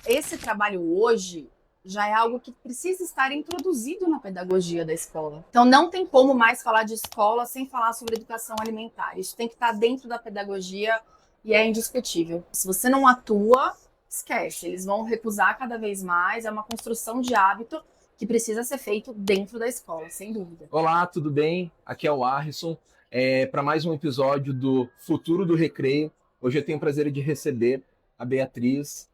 esse trabalho hoje já é algo que precisa estar introduzido na pedagogia da escola. Então, não tem como mais falar de escola sem falar sobre educação alimentar. Isso tem que estar dentro da pedagogia e é indiscutível. Se você não atua, esquece. Eles vão recusar cada vez mais. É uma construção de hábito que precisa ser feito dentro da escola, sem dúvida. Olá, tudo bem? Aqui é o Arrisson, para mais um episódio do Futuro do Recreio. Hoje eu tenho o prazer de receber a Beatriz.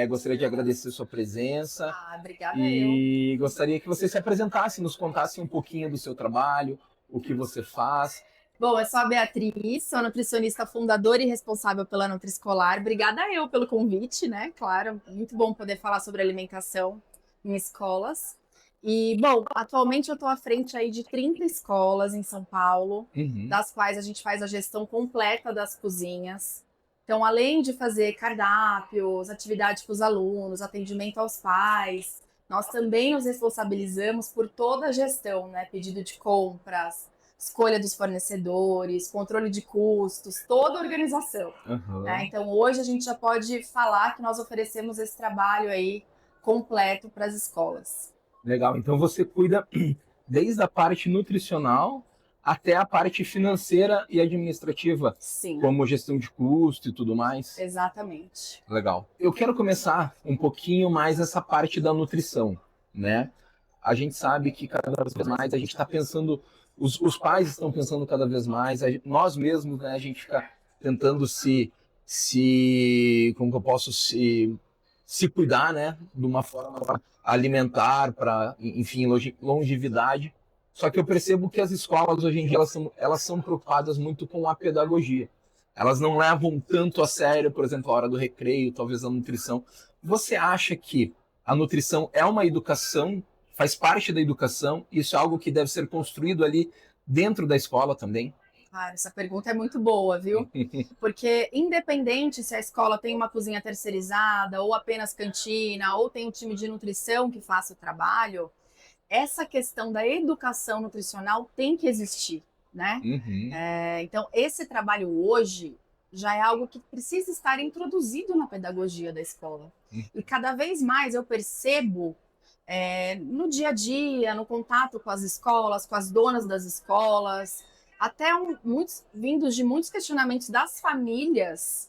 Gostaria de agradecer sua presença Obrigada eu. e gostaria que você se apresentasse, nos contasse um pouquinho do seu trabalho, o que você faz. Bom, eu sou a Beatriz, sou nutricionista fundadora e responsável pela Nutri-Escolar. Obrigada eu pelo convite, né? Claro, muito bom poder falar sobre alimentação em escolas. E, bom, atualmente eu estou à frente aí de 30 escolas em São Paulo, Uhum. das quais a gente faz a gestão completa das cozinhas. Então, além de fazer cardápios, atividades para os alunos, atendimento aos pais, nós também nos responsabilizamos por toda a gestão, né? Pedido de compras, escolha dos fornecedores, controle de custos, toda a organização. Né? Uhum. Então, hoje a gente já pode falar que nós oferecemos esse trabalho aí completo para as escolas. Legal. Então você cuida desde a parte nutricional até a parte financeira e administrativa, Sim, como gestão de custo e tudo mais. exatamente. Legal. Eu quero começar um pouquinho mais essa parte da nutrição, né? A gente sabe que cada vez mais a gente está pensando, os pais estão pensando cada vez mais, nós mesmos, né? A gente fica tentando como que eu posso se cuidar, né? De uma forma alimentar para, enfim, longevidade. Só que eu percebo que as escolas hoje em dia elas são preocupadas muito com a pedagogia. Elas não levam tanto a sério, por exemplo, a hora do recreio, talvez a nutrição. Você acha que a nutrição é uma educação, faz parte da educação, isso é algo que deve ser construído ali dentro da escola também? Essa pergunta é muito boa, viu? Porque independente se a escola tem uma cozinha terceirizada, ou apenas cantina, ou tem um time de nutrição que faça o trabalho, essa questão da educação nutricional tem que existir, né? Uhum, Então, esse trabalho hoje já é algo que precisa estar introduzido na pedagogia da escola. E cada vez mais eu percebo no dia a dia, no contato com as escolas, com as donas das escolas, até vindos de muitos questionamentos das famílias,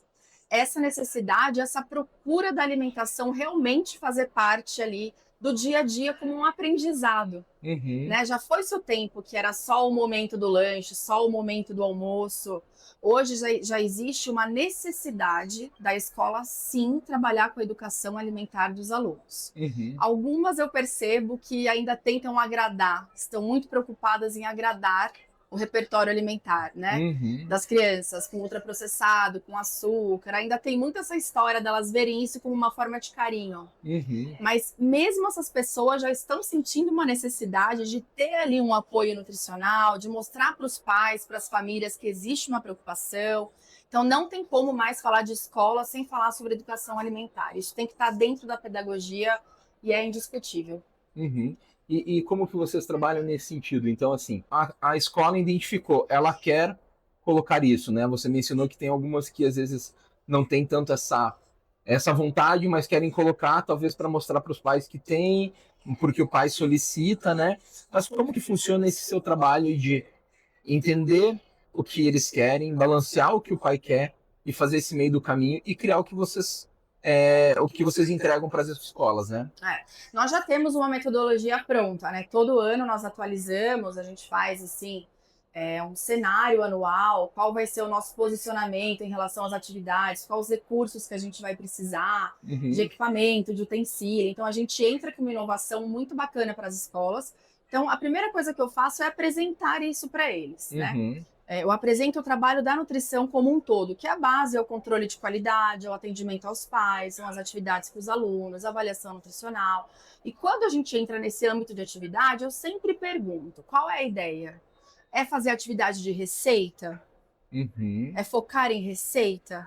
essa necessidade, essa procura da alimentação realmente fazer parte ali do dia a dia como um aprendizado. uhum, Né? Já foi-se o tempo que era só o momento do lanche, só o momento do almoço. Hoje já existe uma necessidade da escola, sim, trabalhar com a educação alimentar dos alunos. uhum, Algumas eu percebo que ainda tentam agradar, estão muito preocupadas em agradar o repertório alimentar, né? uhum, Das crianças, com ultraprocessado, com açúcar. Ainda tem muito essa história delas verem isso como uma forma de carinho. uhum, Mas mesmo essas pessoas já estão sentindo uma necessidade de ter ali um apoio nutricional, de mostrar para os pais, para as famílias que existe uma preocupação. Então não tem como mais falar de escola sem falar sobre educação alimentar. Isso tem que estar dentro da pedagogia e é indiscutível. uhum. E como que vocês trabalham nesse sentido? Então, assim, a escola identificou, ela quer colocar isso, né? Você mencionou que tem algumas que às vezes não tem tanto essa vontade, mas querem colocar, talvez para mostrar para os pais que tem, porque o pai solicita, né? Mas como que funciona esse seu trabalho de entender o que eles querem, balancear o que o pai quer e fazer esse meio do caminho e criar o que vocês entregam para as escolas, né? Nós já temos uma metodologia pronta, né? Todo ano nós atualizamos, a gente faz assim um cenário anual, qual vai ser o nosso posicionamento em relação às atividades, quais os recursos que a gente vai precisar, de Uhum, equipamento, de utensílio. Então a gente entra com uma inovação muito bacana para as escolas. Então a primeira coisa que eu faço é apresentar isso para eles, né? uhum, Eu apresento o trabalho da nutrição como um todo, que a base é o controle de qualidade, é o atendimento aos pais, são as atividades para os alunos, a avaliação nutricional. E quando a gente entra nesse âmbito de atividade, eu sempre pergunto: qual é a ideia? É fazer atividade de receita? uhum, É focar em receita?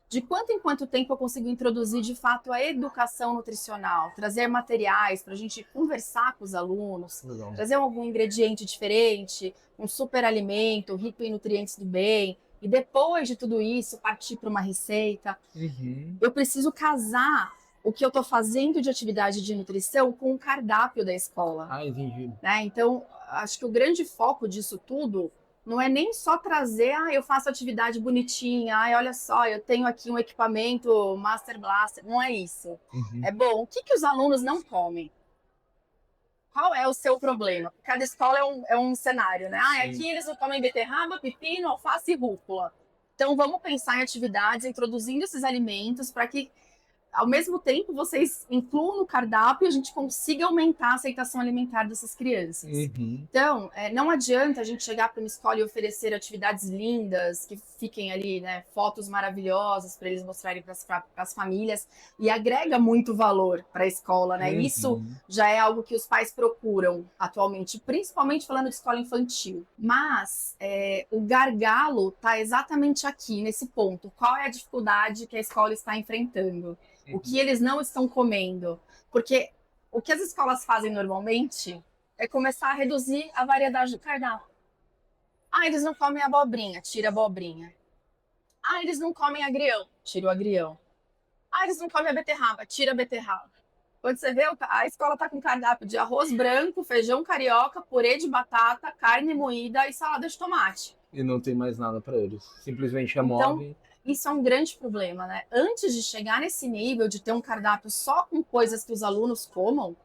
De quanto em quanto tempo eu consigo introduzir de fato a educação nutricional, trazer materiais para a gente conversar com os alunos, legal. trazer algum ingrediente diferente, um super alimento rico em nutrientes do bem, e depois de tudo isso partir para uma receita. Uhum, Eu preciso casar o que eu estou fazendo de atividade de nutrição com o cardápio da escola. Ah, entendi. Né? Então, acho que o grande foco disso tudo não é nem só trazer, eu faço atividade bonitinha, olha só, eu tenho aqui um equipamento Master Blaster. Não é isso. Uhum. É bom, o que os alunos não comem? Qual é o seu problema? Cada escola é um cenário, né? Aqui eles não comem beterraba, pepino, alface e rúcula. Então, vamos pensar em atividades, introduzindo esses alimentos para que, ao mesmo tempo, vocês incluam no cardápio e a gente consiga aumentar a aceitação alimentar dessas crianças. Uhum. Então, não adianta a gente chegar para uma escola e oferecer atividades lindas, que fiquem ali, né, fotos maravilhosas para eles mostrarem para as famílias, e agrega muito valor para a escola, né? Uhum. Isso já é algo que os pais procuram atualmente, principalmente falando de escola infantil. Mas o gargalo está exatamente aqui, nesse ponto. Qual é a dificuldade que a escola está enfrentando? O que eles não estão comendo. Porque o que as escolas fazem normalmente é começar a reduzir a variedade do cardápio. Eles não comem abobrinha, tira a abobrinha. Eles não comem agrião, tira o agrião. Eles não comem a beterraba, tira a beterraba. Quando você vê, a escola está com cardápio de arroz branco, feijão carioca, purê de batata, carne moída e salada de tomate. E não tem mais nada para eles. Simplesmente remove. Então, isso é um grande problema, né? Antes de chegar nesse nível de ter um cardápio só com coisas que os alunos comam,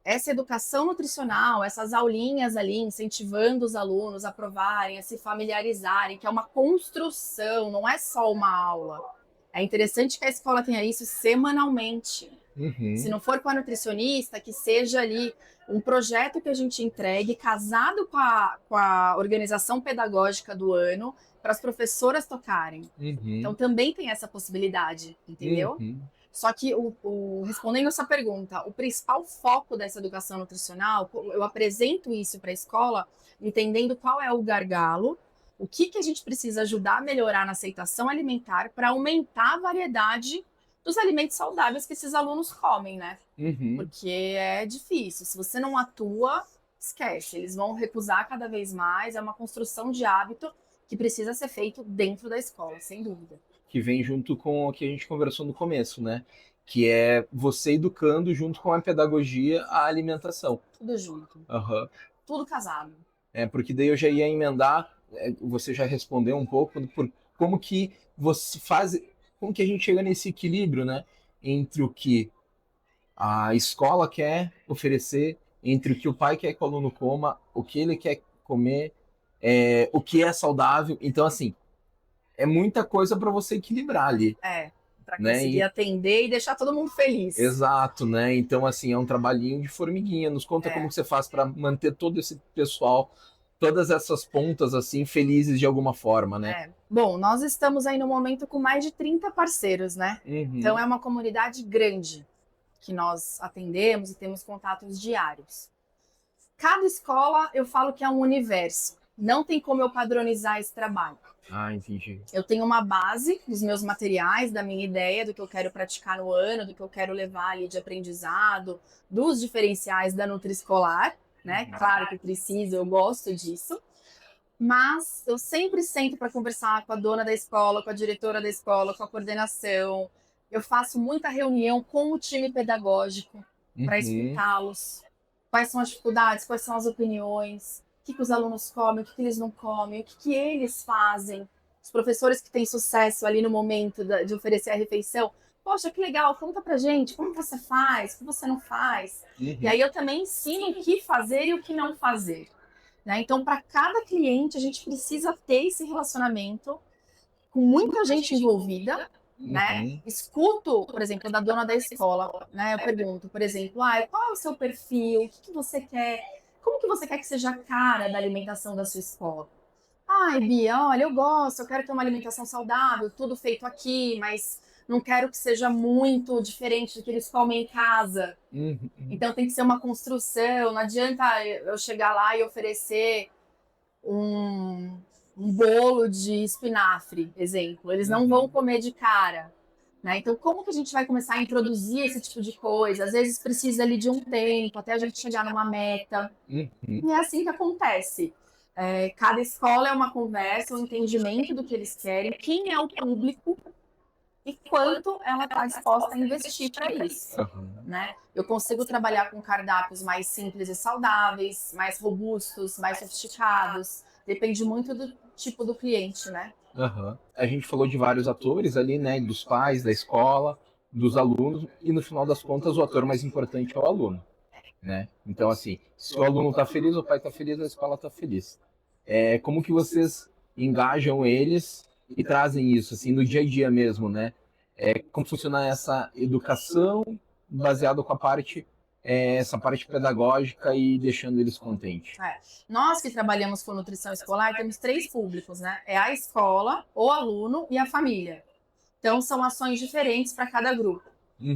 essa educação nutricional, essas aulinhas ali, incentivando os alunos a provarem, a se familiarizarem, que é uma construção, não é só uma aula. É interessante que a escola tenha isso semanalmente. Uhum. Se não for com a nutricionista, que seja ali um projeto que a gente entregue, casado com a organização pedagógica do ano, para as professoras tocarem. Uhum. Então também tem essa possibilidade, entendeu? Uhum. Só que, respondendo essa pergunta, o principal foco dessa educação nutricional, eu apresento isso para a escola, entendendo qual é o gargalo, o que a gente precisa ajudar a melhorar na aceitação alimentar para aumentar a variedade dos alimentos saudáveis que esses alunos comem, né? Uhum. Porque é difícil. Se você não atua, esquece. Eles vão recusar cada vez mais. É uma construção de hábito que precisa ser feito dentro da escola, sem dúvida. Que vem junto com o que a gente conversou no começo, né? Que é você educando junto com a pedagogia a alimentação. Tudo junto. Uhum. Tudo casado. Porque daí eu já ia emendar, você já respondeu um pouco, por como que você faz, como que a gente chega nesse equilíbrio, né? Entre o que a escola quer oferecer, entre o que o pai quer que o aluno coma, o que ele quer comer, o que é saudável. Então, assim, é muita coisa para você equilibrar ali. Para conseguir atender e deixar todo mundo feliz. Exato, né? Então, assim, é um trabalhinho de formiguinha. Nos conta como você faz para manter todo esse pessoal, todas essas pontas, assim, felizes de alguma forma, né? Bom, nós estamos aí no momento com mais de 30 parceiros, né? Uhum. Então, é uma comunidade grande que nós atendemos e temos contatos diários. Cada escola, eu falo que é um universo. Não tem como eu padronizar esse trabalho. Entendi. Eu tenho uma base dos meus materiais, da minha ideia, do que eu quero praticar no ano, do que eu quero levar ali de aprendizado, dos diferenciais da Nutri-Escolar, né? Claro que preciso, eu gosto disso. Mas eu sempre sento para conversar com a dona da escola, com a diretora da escola, com a coordenação. Eu faço muita reunião com o time pedagógico para escutá-los. Quais são as dificuldades, quais são as opiniões, o que os alunos comem, o que eles não comem, o que eles fazem. Os professores que têm sucesso ali no momento de oferecer a refeição. Poxa, que legal, conta pra gente, como você faz, o que você não faz. E aí eu também ensino o que fazer e o que não fazer. Né? Então, para cada cliente, a gente precisa ter esse relacionamento com muita gente envolvida, né? Escuto, por exemplo, da dona da escola, né? Eu pergunto, por exemplo, qual é o seu perfil? O que você quer? Como que você quer que seja a cara da alimentação da sua escola? Bia, olha, eu gosto, eu quero ter uma alimentação saudável, tudo feito aqui, mas não quero que seja muito diferente do que eles comem em casa. Então tem que ser uma construção, não adianta eu chegar lá e oferecer um bolo de espinafre, exemplo. Eles não vão comer de cara. Né? Então, como que a gente vai começar a introduzir esse tipo de coisa? Às vezes precisa ali de um tempo, até a gente chegar numa meta. E é assim que acontece. Cada escola é uma conversa, um entendimento do que eles querem, quem é o público, e quanto ela está disposta a investir para isso, Aham. né? Eu consigo trabalhar com cardápios mais simples e saudáveis, mais robustos, mais sofisticados. Depende muito do tipo do cliente, né? Aham. A gente falou de vários atores ali, né? Dos pais, da escola, dos alunos, e no final das contas o ator mais importante é o aluno, né? Então, assim, se o aluno está feliz, o pai está feliz, a escola está feliz. Como que vocês engajam eles e trazem isso, assim, no dia a dia mesmo, né? Como funciona essa educação baseada com a parte, essa parte pedagógica e deixando eles contentes? É. Nós que trabalhamos com nutrição escolar temos três públicos, né? É a escola, o aluno e a família. Então, são ações diferentes para cada grupo.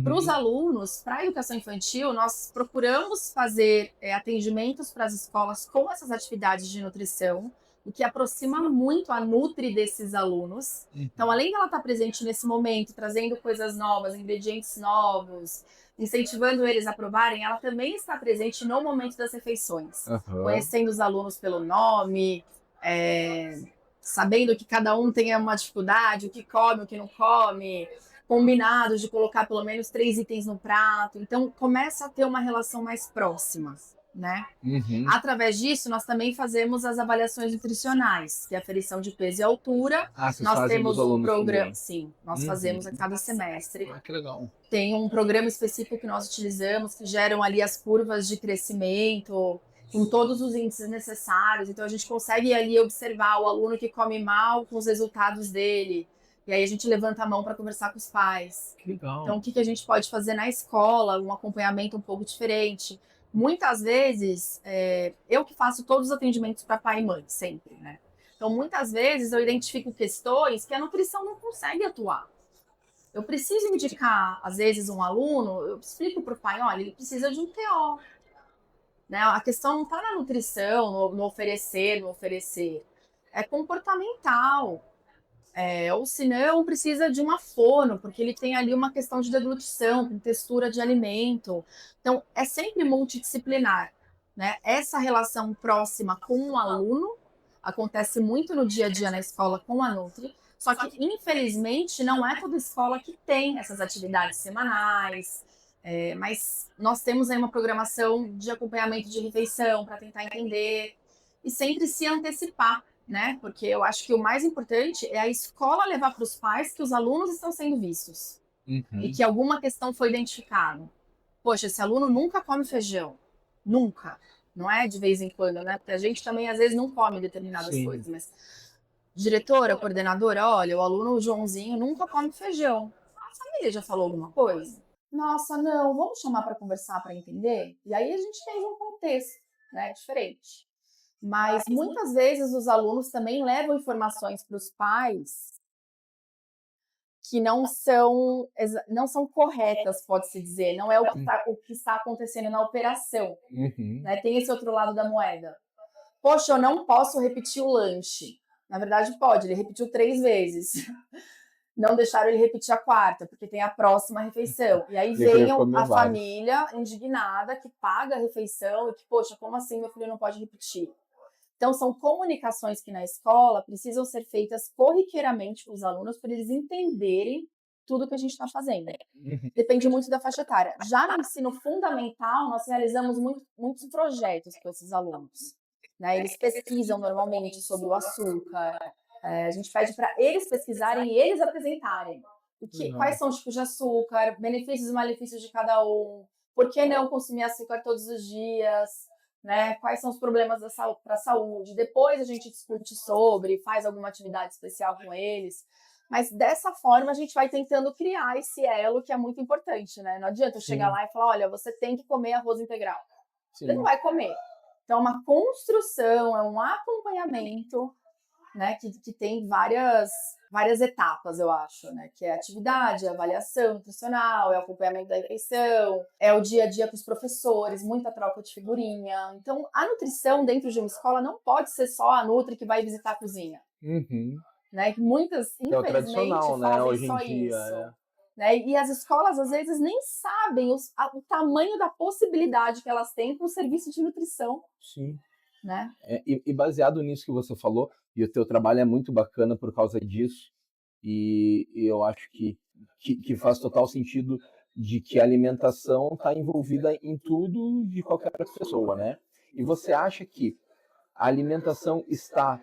Para os Uhum. alunos, para a educação infantil, nós procuramos fazer atendimentos para as escolas com essas atividades de nutrição, o que aproxima muito a Nutri desses alunos. Então, Uhum. além dela estar presente nesse momento, trazendo coisas novas, ingredientes novos, incentivando eles a provarem, ela também está presente no momento das refeições, Aham. conhecendo os alunos pelo nome, é, sabendo que cada um tem uma dificuldade, o que come, o que não come, combinados de colocar pelo menos 3 itens no prato. Então, começa a ter uma relação mais próxima, né? Uhum. Através disso, nós também fazemos as avaliações nutricionais, que é a aferição de peso e altura. Ah, vocês Nós fazem dos temos um alunos programa, também. sim, nós fazemos a Uhum. cada semestre. Ah, que legal. Tem um programa específico que nós utilizamos, que geram ali as curvas de crescimento, com todos os índices necessários. Então, a gente consegue ali observar o aluno que come mal com os resultados dele. E aí a gente levanta a mão para conversar com os pais. Que Então, legal. o que a gente pode fazer na escola, um acompanhamento um pouco diferente. Muitas vezes, eu que faço todos os atendimentos para pai e mãe, sempre, né? Então, muitas vezes eu identifico questões que a nutrição não consegue atuar. Eu preciso indicar, às vezes, um aluno, eu explico para o pai, olha, ele precisa de um TO, né? A questão não está na nutrição, no oferecer, no oferecer. É comportamental. Ou se não, precisa de uma fono, porque ele tem ali uma questão de deglutição, com textura de alimento. Então, é sempre multidisciplinar, né? Essa relação próxima com o aluno acontece muito no dia a dia na escola com a Nutri, só que, infelizmente, não é toda escola que tem essas atividades semanais, mas nós temos aí uma programação de acompanhamento de refeição para tentar entender e sempre se antecipar, né? Porque eu acho que o mais importante é a escola levar para os pais que os alunos estão sendo vistos e Uhum. que alguma questão foi identificada. Poxa, esse aluno nunca come feijão. Nunca. Não é de vez em quando, né? Porque a gente também às vezes não come determinadas Sim. coisas, mas diretora, coordenadora, olha, o aluno Joãozinho nunca come feijão. A família já falou alguma coisa? Nossa, não, vamos chamar para conversar para entender? E aí a gente tem um contexto, né, diferente. Mas muitas vezes os alunos também levam informações para os pais que não são corretas, pode-se dizer, não é o que está acontecendo na operação, Uhum. né? Tem esse outro lado da moeda. Poxa, eu não posso repetir o lanche. Na verdade, pode, ele repetiu 3 vezes. Não deixaram ele repetir a quarta, porque tem a próxima refeição. E aí Eu queria vem comer a vários. família indignada que paga a refeição e que, poxa, como assim meu filho não pode repetir? Então, são comunicações que na escola precisam ser feitas corriqueiramente com os alunos para eles entenderem tudo que a gente está fazendo. Uhum. Depende muito da faixa etária. Já no ensino fundamental, nós realizamos muitos projetos com esses alunos, né? Eles pesquisam normalmente sobre o açúcar. A gente pede para eles pesquisarem e eles apresentarem quais Legal. são os tipos de açúcar, benefícios e malefícios de cada um, por que não consumir açúcar todos os dias, né? Quais são os problemas para a saúde. Depois a gente discute sobre, faz alguma atividade especial com eles. Mas dessa forma a gente vai tentando criar esse elo que é muito importante, né? Não adianta eu chegar Sim, lá e falar, olha, você tem que comer arroz integral. Ele não sim. vai comer. Então, é uma construção, é um acompanhamento, né? Que tem várias etapas, eu acho, né? Que é a atividade, a avaliação nutricional, é o acompanhamento da refeição, é o dia a dia com os professores, muita troca de figurinha. Então, a nutrição dentro de uma escola não pode ser só a Nutri que vai visitar a cozinha, Uhum. né? Que muitas, É o infelizmente, tradicional, né? fazem Hoje em só dia, isso. Né? E as escolas, às vezes, nem sabem o tamanho da possibilidade que elas têm com o serviço de nutrição, sim. né? E baseado nisso que você falou, e o teu trabalho é muito bacana por causa disso, e eu acho que que faz total sentido de que a alimentação está envolvida em tudo de qualquer pessoa, né? E você acha que a alimentação está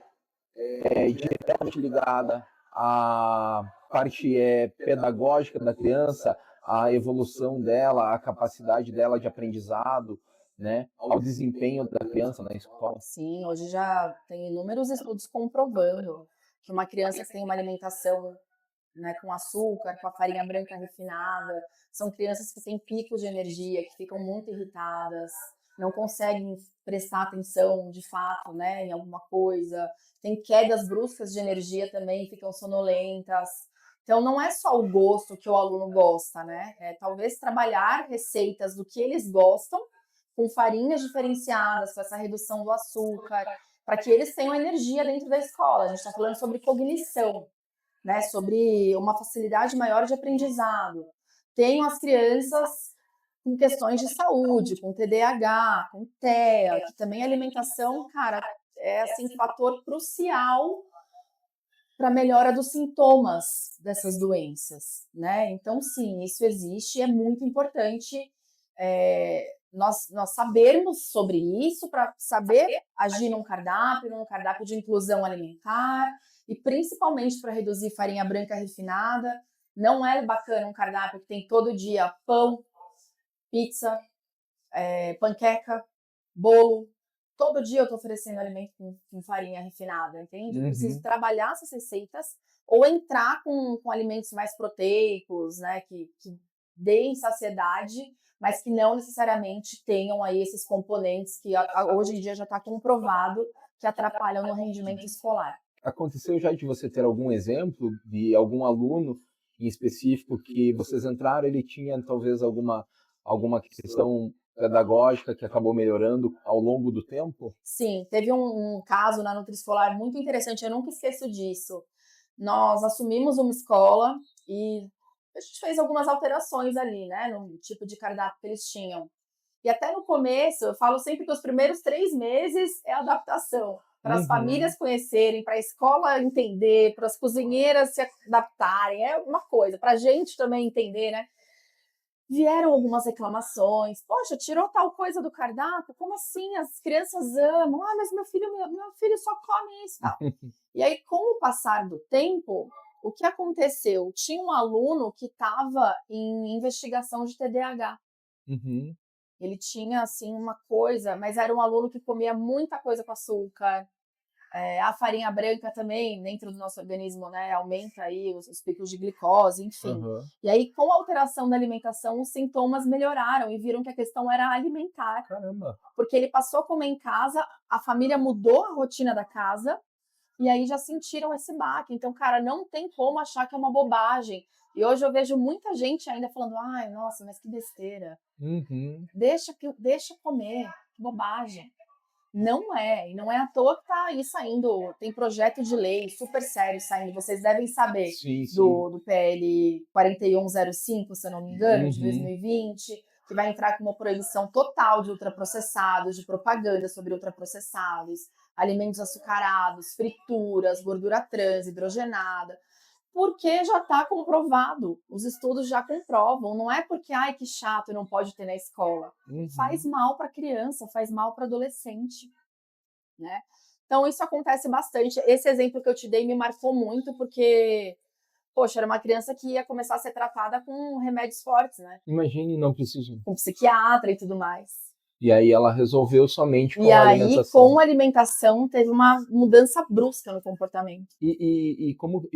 diretamente ligada à parte pedagógica da criança, à evolução dela, à capacidade dela de aprendizado, né? Ao desempenho da criança na escola? Sim, hoje já tem inúmeros estudos comprovando que uma criança que tem uma alimentação, né, com açúcar, com a farinha branca refinada, são crianças que têm picos de energia, que ficam muito irritadas, não conseguem prestar atenção de fato, né, em alguma coisa, tem quedas bruscas de energia também, ficam sonolentas. Então não é só o gosto que o aluno gosta, né? É talvez trabalhar receitas do que eles gostam, com farinhas diferenciadas, com essa redução do açúcar, para que eles tenham energia dentro da escola. A gente está falando sobre cognição, né, sobre uma facilidade maior de aprendizado. Tenho as crianças com questões de saúde, com TDAH, com TEA, que também a alimentação, cara, é assim fator crucial para a melhora dos sintomas dessas doenças, né? Então, sim, isso existe e é muito importante nós sabermos sobre isso para saber agir num cardápio de inclusão alimentar e principalmente para reduzir farinha branca refinada. Não é bacana um cardápio que tem todo dia pão, pizza, panqueca, bolo. Todo dia eu estou oferecendo alimento com farinha refinada, entende? Eu preciso trabalhar essas receitas ou entrar com alimentos mais proteicos, né? Que deem saciedade, mas que não necessariamente tenham aí esses componentes que hoje em dia já está comprovado que atrapalham no rendimento escolar. Aconteceu já de você ter algum exemplo de algum aluno em específico que vocês entraram, ele tinha talvez alguma questão pedagógica que acabou melhorando ao longo do tempo? Sim, teve um caso na Nutri-Escolar muito interessante, eu nunca esqueço disso. Nós assumimos uma escola e a gente fez algumas alterações ali, né, no tipo de cardápio que eles tinham. E até no começo, eu falo sempre que os primeiros 3 meses é adaptação, para as famílias conhecerem, para a escola entender, para as cozinheiras se adaptarem, é uma coisa, para a gente também entender, né? Vieram algumas reclamações. Poxa, tirou tal coisa do cardápio? Como assim? As crianças amam. Ah, mas meu filho só come isso, tal. E aí, com o passar do tempo, o que aconteceu? Tinha um aluno que estava em investigação de TDAH. Uhum. Ele tinha, assim, uma coisa, mas era um aluno que comia muita coisa com açúcar. A farinha branca também, dentro do nosso organismo, né, aumenta aí os picos de glicose, enfim. Uhum. E aí, com a alteração da alimentação, os sintomas melhoraram e viram que a questão era alimentar. Caramba. Porque ele passou a comer em casa, a família mudou a rotina da casa, e aí já sentiram esse baque. Então, cara, não tem como achar que é uma bobagem. E hoje eu vejo muita gente ainda falando, ai, nossa, mas que besteira. Uhum. Deixa comer, que bobagem. Não é, e não é à toa que tá aí saindo, tem projeto de lei super sério saindo, vocês devem saber Sim, sim. do PL 4105, se eu não me engano, de Uhum. 2020, que vai entrar com uma proibição total de ultraprocessados, de propaganda sobre ultraprocessados, alimentos açucarados, frituras, gordura trans, hidrogenada, porque já está comprovado, os estudos já comprovam, não é porque, ai, que chato, não pode ter na escola. Faz Uhum. mal para criança, faz mal para adolescente, né? Então isso acontece bastante. Esse exemplo que eu te dei me marcou muito porque, poxa, era uma criança que ia começar a ser tratada com remédios fortes, né? Imagine, não preciso. Com psiquiatra e tudo mais. E aí ela resolveu somente E com a aí, com alimentação. a alimentação, teve uma mudança brusca no comportamento. E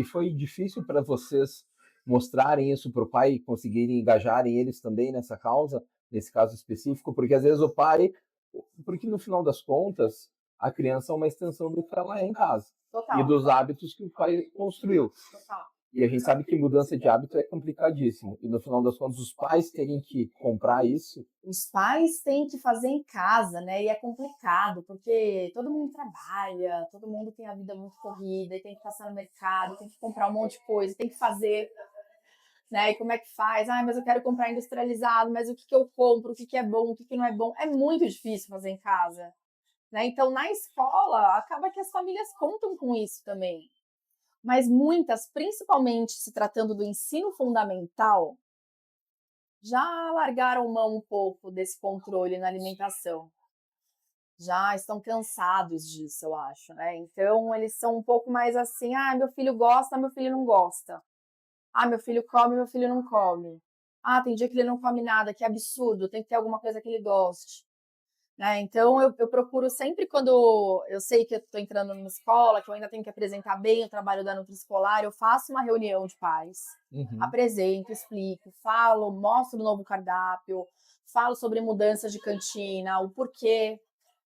foi difícil para vocês mostrarem isso para o pai e conseguirem engajarem eles também nessa causa, nesse caso específico, porque às vezes o pai, porque no final das contas, a criança é uma extensão do que ela é em casa e Total, dos hábitos que o pai construiu. total. E a gente sabe que mudança de hábito é complicadíssimo. E no final das contas, os pais terem que comprar isso. Os pais têm que fazer em casa, né? E é complicado, porque todo mundo trabalha, todo mundo tem a vida muito corrida, e tem que passar no mercado, tem que comprar um monte de coisa, tem que fazer, né? E como é que faz? Ah, mas eu quero comprar industrializado, mas o que eu compro? O que é bom? O que não é bom? É muito difícil fazer em casa, né? Então, na escola, acaba que as famílias contam com isso também. Mas muitas, principalmente se tratando do ensino fundamental, já largaram mão um pouco desse controle na alimentação. Já estão cansados disso, eu acho, né? Então eles são um pouco mais assim: ah, meu filho gosta, meu filho não gosta. Ah, meu filho come, meu filho não come. Ah, tem dia que ele não come nada, que absurdo, tem que ter alguma coisa que ele goste. Né? Então eu procuro sempre, quando eu sei que eu estou entrando numa escola, que eu ainda tenho que apresentar bem o trabalho da Nutri-Escolar, eu faço uma reunião de pais, Uhum. apresento, explico, falo, mostro o novo cardápio, falo sobre mudanças de cantina, o porquê.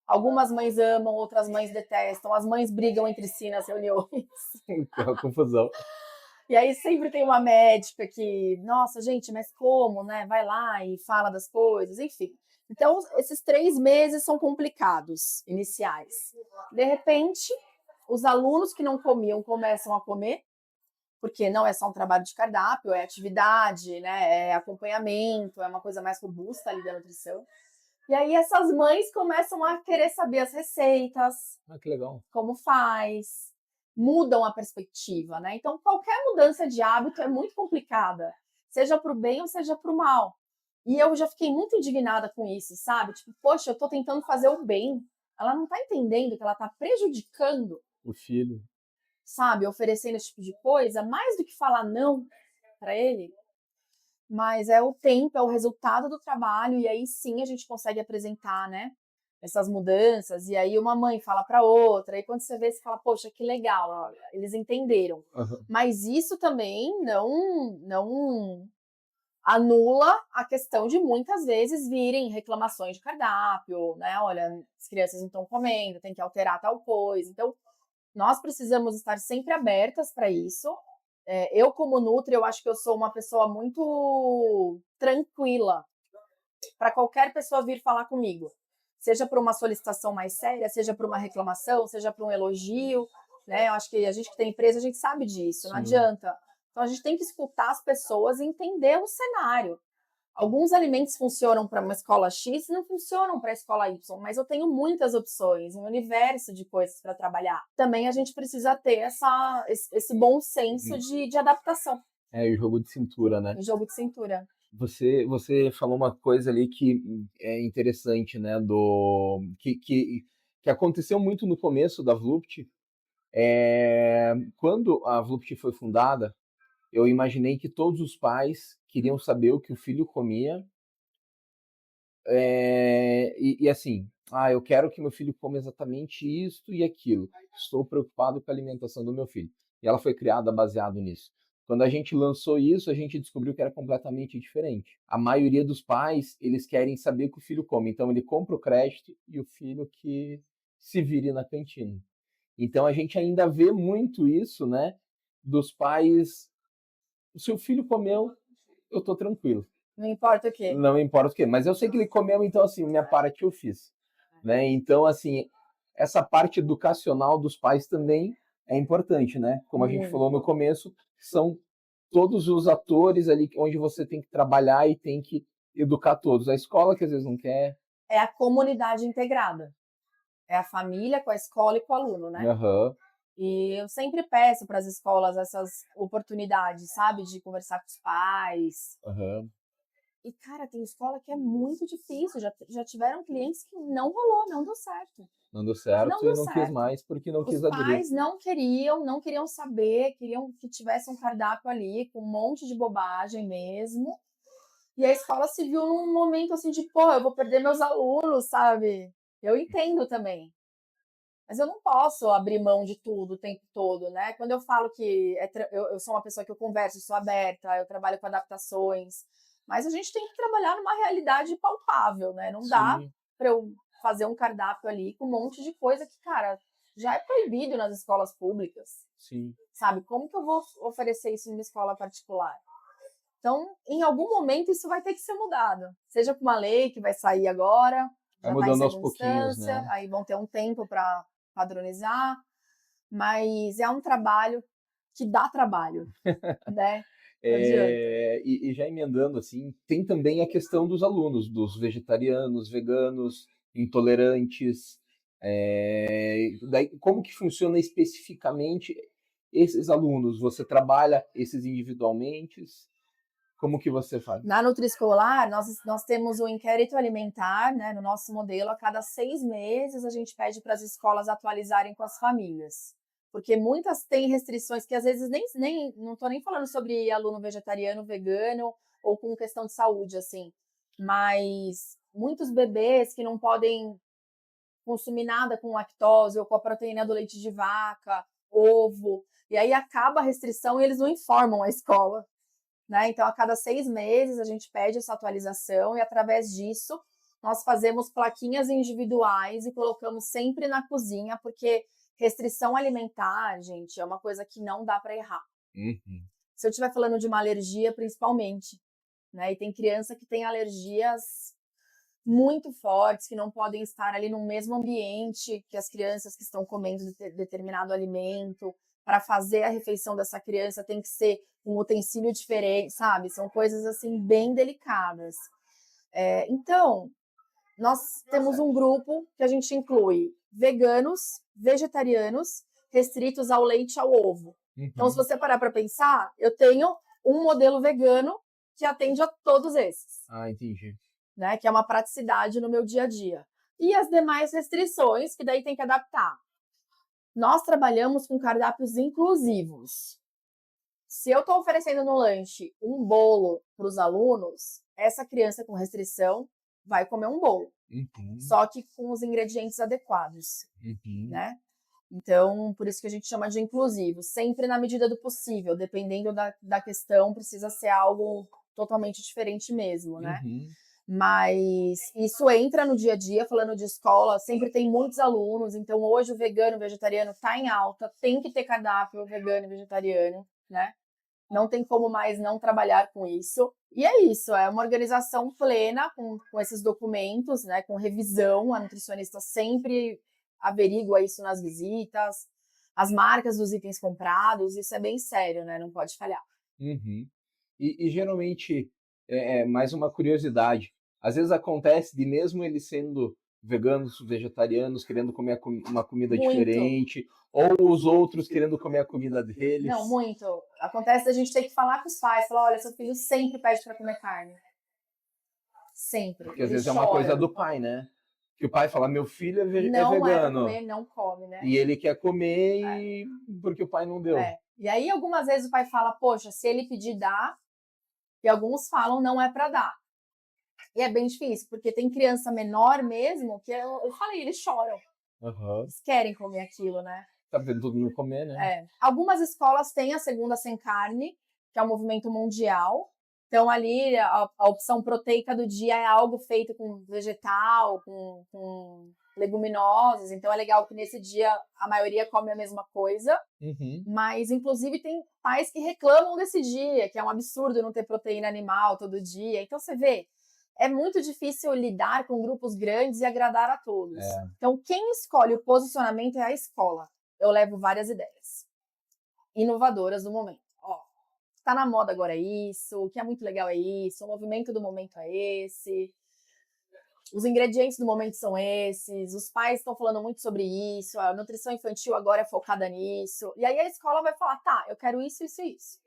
Algumas mães amam, outras mães detestam, as mães brigam entre si nas reuniões. Aquela confusão. E aí sempre tem uma médica que, nossa, gente, mas como, né? Vai lá e fala das coisas, enfim. Então, esses 3 meses são complicados, iniciais. De repente, os alunos que não comiam começam a comer, porque não é só um trabalho de cardápio, é atividade, né? É acompanhamento, é uma coisa mais robusta ali da nutrição. E aí essas mães começam a querer saber as receitas, Ah, que legal. como faz, mudam a perspectiva, né? Então, qualquer mudança de hábito é muito complicada, seja para o bem ou seja para o mal. E eu já fiquei muito indignada com isso, sabe? Tipo, poxa, eu tô tentando fazer o bem. Ela não tá entendendo que ela tá prejudicando, O filho. sabe? Oferecendo esse tipo de coisa, mais do que falar não para ele. Mas é o tempo, é o resultado do trabalho, e aí sim a gente consegue apresentar, né? Essas mudanças, e aí uma mãe fala para outra, e quando você vê, você fala, poxa, que legal, ó, eles entenderam. Aham. Mas isso também não anula a questão de muitas vezes virem reclamações de cardápio, né? Olha, as crianças não estão comendo, tem que alterar tal coisa. Então, nós precisamos estar sempre abertas para isso. Eu, como Nutri, eu acho que eu sou uma pessoa muito tranquila para qualquer pessoa vir falar comigo. Seja por uma solicitação mais séria, seja por uma reclamação, seja por um elogio, né? Eu acho que a gente que tem empresa, a gente sabe disso, não Sim. adianta. Então a gente tem que escutar as pessoas e entender o cenário. Alguns alimentos funcionam para uma escola X e não funcionam para a escola Y, mas eu tenho muitas opções, um universo de coisas para trabalhar. Também a gente precisa ter esse bom senso Uhum. de adaptação É, e o jogo de cintura, né? em jogo de cintura. Você falou uma coisa ali que é interessante, né? Que aconteceu muito no começo da Vlupt. Quando a Vlupt foi fundada, eu imaginei que todos os pais queriam saber o que o filho comia. E assim, eu quero que meu filho coma exatamente isso e aquilo. Estou preocupado com a alimentação do meu filho. E ela foi criada baseado nisso. Quando a gente lançou isso, a gente descobriu que era completamente diferente. A maioria dos pais, eles querem saber o que o filho come. Então ele compra o crédito e o filho que se vire na cantina. Então a gente ainda vê muito isso, né? Dos pais, o seu filho comeu, eu tô tranquilo. Não importa o quê. Não importa o quê. Mas eu sei que ele comeu, então assim, minha parte eu fiz. Né? Então, assim, essa parte educacional dos pais também é importante, né? Como a gente falou no Muito. começo, são todos os atores ali onde você tem que trabalhar e tem que educar todos. A escola que às vezes não quer. É a comunidade integrada. É a família com a escola e com o aluno, né? Aham, E eu sempre peço para as escolas essas oportunidades, sabe? De conversar com os pais. aham. E, cara, tem escola que é muito difícil. Já tiveram clientes que não rolou, não deu certo. Não deu Não certo e deu não quis certo. mais porque não Os quis aderir. pais não queriam saber, queriam que tivesse um cardápio ali com um monte de bobagem mesmo. E a escola se viu num momento assim de, pô, eu vou perder meus alunos, sabe? Eu entendo também. Mas eu não posso abrir mão de tudo o tempo todo, né? Quando eu falo que eu sou uma pessoa que eu converso, sou aberta, eu trabalho com adaptações, mas a gente tem que trabalhar numa realidade palpável, né? Não dá Sim, para eu fazer um cardápio ali com um monte de coisa que, cara, já é proibido nas escolas públicas, sim. sabe? Como que eu vou oferecer isso em uma escola particular? Então, em algum momento, isso vai ter que ser mudado. Seja com uma lei que vai sair agora, Vai já está em mudando aos segunda pouquinhos, instância, né? aí vão ter um tempo para padronizar, mas é um trabalho que dá trabalho, né? Não adianta. E já emendando assim, tem também a questão dos alunos, dos vegetarianos, veganos, intolerantes. Daí, como que funciona especificamente? esses alunos, você trabalha esses individualmente? Como que você faz? Na Nutriescolar, nós temos o inquérito alimentar, né, no nosso modelo. A cada 6 meses, a gente pede para as escolas atualizarem com as famílias. Porque muitas têm restrições que, às vezes, não estou nem falando sobre aluno vegetariano, vegano, ou com questão de saúde, assim. Mas muitos bebês que não podem consumir nada com lactose, ou com a proteína do leite de vaca, ovo. E aí acaba a restrição e eles não informam a escola. Né? Então, a cada 6 meses, a gente pede essa atualização e, através disso, nós fazemos plaquinhas individuais e colocamos sempre na cozinha, porque restrição alimentar, gente, é uma coisa que não dá para errar. Uhum. Se eu estiver falando de uma alergia, principalmente, né? E tem criança que tem alergias muito fortes, que não podem estar ali no mesmo ambiente que as crianças que estão comendo determinado alimento. Para fazer a refeição dessa criança tem que ser um utensílio diferente, sabe? São coisas assim bem delicadas. Então, nós temos um grupo que a gente inclui veganos, vegetarianos, restritos ao leite e ao ovo. Então, se você parar para pensar, eu tenho um modelo vegano que atende a todos esses. Ah, entendi. Né? Que é uma praticidade no meu dia a dia. E as demais restrições, que daí tem que adaptar. Nós trabalhamos com cardápios inclusivos. Se eu estou oferecendo no lanche um bolo para os alunos, essa criança com restrição vai comer um bolo. Uhum. Só que com os ingredientes adequados. Uhum. Né? Então, por isso que a gente chama de inclusivo. Sempre na medida do possível. Dependendo da questão, precisa ser algo totalmente diferente mesmo, né? Uhum. Mas isso entra no dia a dia, falando de escola, sempre tem muitos alunos, então hoje o vegano, o vegetariano tá em alta, tem que ter cardápio vegano e vegetariano, né? Não tem como mais não trabalhar com isso. E é isso, é uma organização plena com esses documentos, né? Com revisão, a nutricionista sempre averigua isso nas visitas, as marcas dos itens comprados, isso é bem sério, né? Não pode falhar. Uhum. E geralmente, mais uma curiosidade, às vezes acontece de mesmo eles sendo veganos, vegetarianos, querendo comer uma comida Muito. diferente, ou os outros querendo comer a comida deles. Não, muito. Acontece a gente ter que falar com os pais, falar, olha, seu filho sempre pede para comer carne. Sempre. Porque às Ele vezes é chora. uma coisa do pai, né? Que o pai fala, meu filho é Não vegano. é pra comer, não come, né? E ele quer comer porque o pai não deu. E aí, algumas vezes o pai fala, poxa, se ele pedir, dá. E alguns falam, não é para dar. E é bem difícil, porque tem criança menor mesmo, que eu falei, eles choram. Uhum. Eles querem comer aquilo, né? Tá vendo todo mundo comer, né? Algumas escolas têm a segunda sem carne, que é um movimento mundial. Então, ali, a opção proteica do dia é algo feito com vegetal, com leguminosas. Então, é legal que nesse dia a maioria come a mesma coisa. Uhum. Mas, inclusive, tem pais que reclamam desse dia, que é um absurdo não ter proteína animal todo dia. Então, você vê, é muito difícil lidar com grupos grandes e agradar a todos. Então, quem escolhe o posicionamento é a escola. Eu levo várias ideias inovadoras do momento. Tá na moda agora isso, o que é muito legal é isso, o movimento do momento é esse, os ingredientes do momento são esses, os pais estão falando muito sobre isso, a nutrição infantil agora é focada nisso, e aí a escola vai falar, tá, eu quero isso, isso e isso.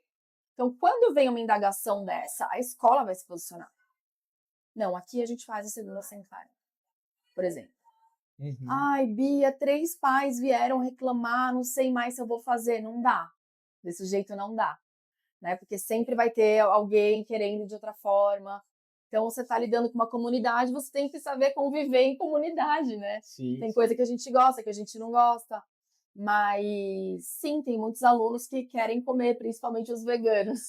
Então, quando vem uma indagação dessa, a escola vai se posicionar. Não, aqui a gente faz a segunda sem carne, por exemplo. Uhum. Ai, Bia, 3 pais vieram reclamar, não sei mais se eu vou fazer. Não dá. Desse jeito não dá. Né? Porque sempre vai ter alguém querendo de outra forma. Então, você está lidando com uma comunidade, você tem que saber conviver em comunidade, né? Sim. Tem coisa que a gente gosta, que a gente não gosta. Mas, sim, tem muitos alunos que querem comer, principalmente os veganos.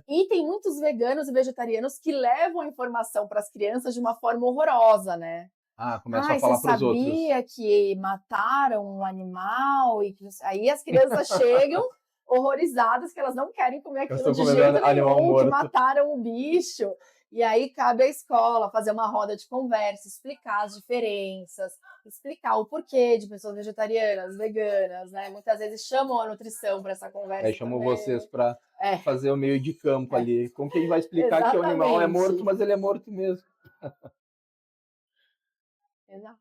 E tem muitos veganos e vegetarianos que levam a informação para as crianças de uma forma horrorosa, né? Começam a falar para os outros. Você sabia que mataram um animal? Aí as crianças chegam horrorizadas que elas não querem comer aquilo de jeito nenhum, que mataram o bicho. E aí cabe à escola fazer uma roda de conversa, explicar as diferenças, explicar o porquê de pessoas vegetarianas, veganas, né? Muitas vezes chamam a nutrição para essa conversa. Chamam vocês para fazer o meio de campo ali. Como que a gente vai explicar Exatamente. que o animal é morto, mas ele é morto mesmo? Exato.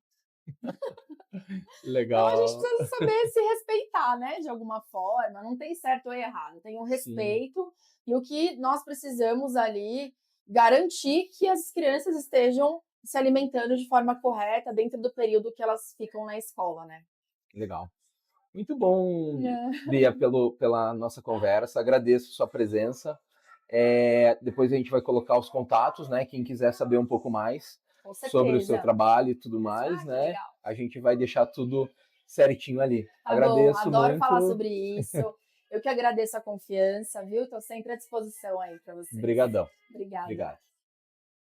Então a gente Legal. precisa saber se respeitar, né, de alguma forma, não tem certo ou errado, tem um Sim, respeito e o que nós precisamos ali garantir que as crianças estejam se alimentando de forma correta dentro do período que elas ficam na escola, né. legal. Muito bom, É, Bia, pela nossa conversa. Agradeço sua presença. Depois a gente vai colocar os contatos, né? Quem quiser saber um pouco mais com sobre o seu certeza. trabalho e tudo mais, Ah, que né? legal. A gente vai deixar tudo certinho ali. Tá bom, Agradeço adoro falar muito. sobre isso. Eu que agradeço a confiança, viu? Estou sempre à disposição aí para vocês. Obrigadão. Obrigada. Obrigado.